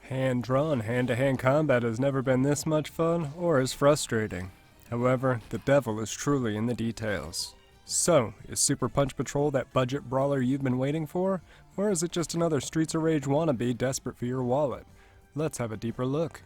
Hand-drawn, hand-to-hand combat has never been this much fun or as frustrating. However, the devil is truly in the details. So, is Super Punch Patrol that budget brawler you've been waiting for? Or is it just another Streets of Rage wannabe desperate for your wallet? Let's have a deeper look.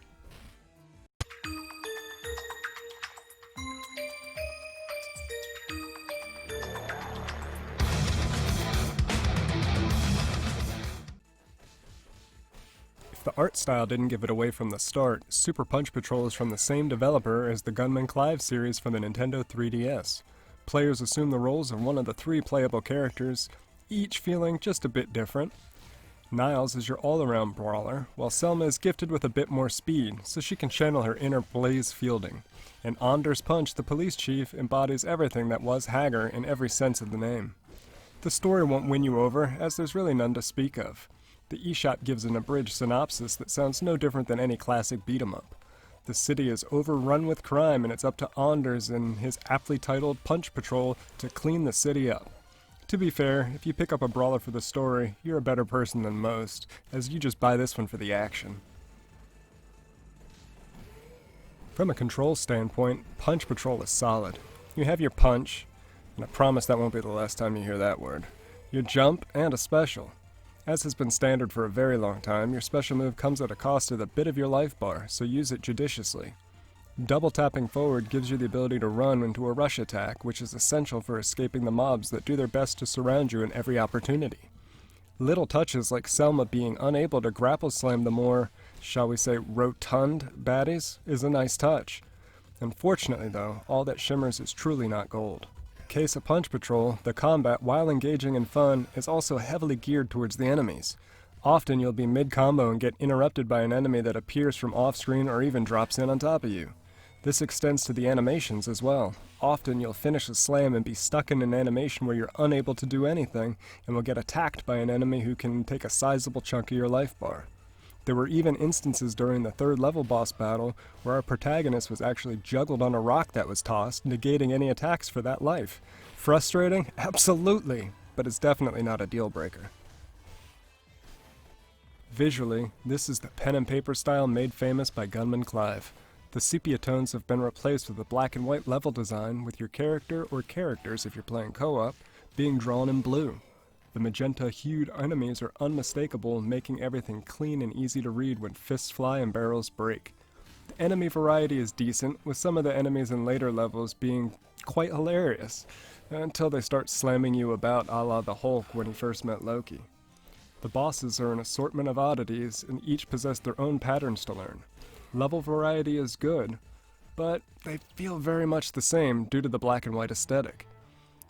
If the art style didn't give it away from the start, Super Punch Patrol is from the same developer as the Gunman Clive series for the Nintendo 3DS. Players assume the roles of one of the three playable characters, each feeling just a bit different. Niles is your all-around brawler, while Selma is gifted with a bit more speed, so she can channel her inner Blaze Fielding. And Anders Punch, the police chief, embodies everything that was Hager in every sense of the name. The story won't win you over, as there's really none to speak of. The eShop gives an abridged synopsis that sounds no different than any classic beat-em-up. The city is overrun with crime, and it's up to Anders and his aptly titled Punch Patrol to clean the city up. To be fair, if you pick up a brawler for the story, you're a better person than most, as you just buy this one for the action. From a control standpoint, Punch Patrol is solid. You have your punch, and I promise that won't be the last time you hear that word, your jump, and a special. As has been standard for a very long time, your special move comes at a cost of a bit of your life bar, so use it judiciously. Double tapping forward gives you the ability to run into a rush attack, which is essential for escaping the mobs that do their best to surround you in every opportunity. Little touches like Selma being unable to grapple slam the more, shall we say, rotund baddies is a nice touch. Unfortunately though, all that shimmers is truly not gold. Case of Punch Patrol, the combat, while engaging and fun, is also heavily geared towards the enemies. Often you'll be mid-combo and get interrupted by an enemy that appears from off-screen or even drops in on top of you. This extends to the animations as well. Often you'll finish a slam and be stuck in an animation where you're unable to do anything, and will get attacked by an enemy who can take a sizable chunk of your life bar. There were even instances during the third level boss battle where our protagonist was actually juggled on a rock that was tossed, negating any attacks for that life. Frustrating? Absolutely, but it's definitely not a deal breaker. Visually, this is the pen and paper style made famous by Gunman Clive. The sepia tones have been replaced with a black and white level design, with your character or characters, if you're playing co-op, being drawn in blue. The magenta-hued enemies are unmistakable, making everything clean and easy to read when fists fly and barrels break. The enemy variety is decent, with some of the enemies in later levels being quite hilarious, until they start slamming you about a la the Hulk when he first met Loki. The bosses are an assortment of oddities, and each possess their own patterns to learn. Level variety is good, but they feel very much the same due to the black and white aesthetic.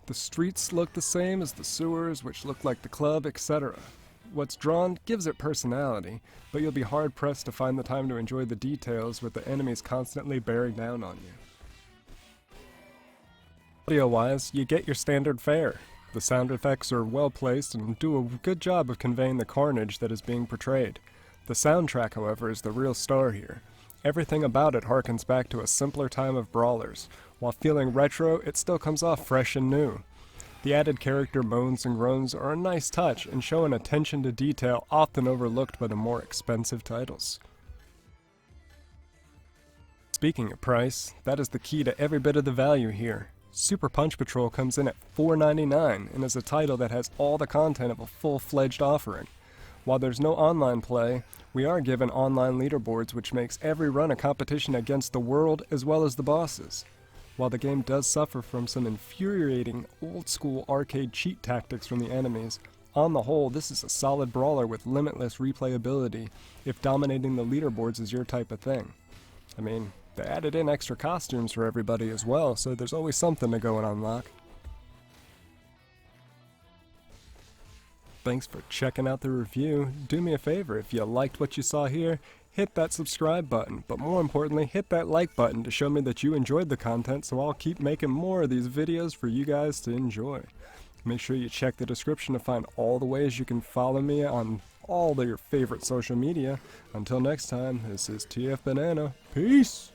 The streets look the same as the sewers, which look like the club, etc. What's drawn gives it personality, but you'll be hard-pressed to find the time to enjoy the details with the enemies constantly bearing down on you. Audio-wise, you get your standard fare. The sound effects are well placed and do a good job of conveying the carnage that is being portrayed. The soundtrack, however, is the real star here. Everything about it harkens back to a simpler time of brawlers. While feeling retro, it still comes off fresh and new. The added character moans and groans are a nice touch and show an attention to detail often overlooked by the more expensive titles. Speaking of price, that is the key to every bit of the value here. Super Punch Patrol comes in at $4.99 and is a title that has all the content of a full-fledged offering. While there's no online play, we are given online leaderboards, which makes every run a competition against the world as well as the bosses. While the game does suffer from some infuriating old-school arcade cheat tactics from the enemies, on the whole this is a solid brawler with limitless replayability if dominating the leaderboards is your type of thing. I mean, they added in extra costumes for everybody as well, so there's always something to go and unlock. Thanks for checking out the review. Do me a favor, if you liked what you saw here, hit that subscribe button, but more importantly, hit that like button to show me that you enjoyed the content, so I'll keep making more of these videos for you guys to enjoy. Make sure you check the description to find all the ways you can follow me on all your favorite social media. Until next time, this is TF Banana. Peace!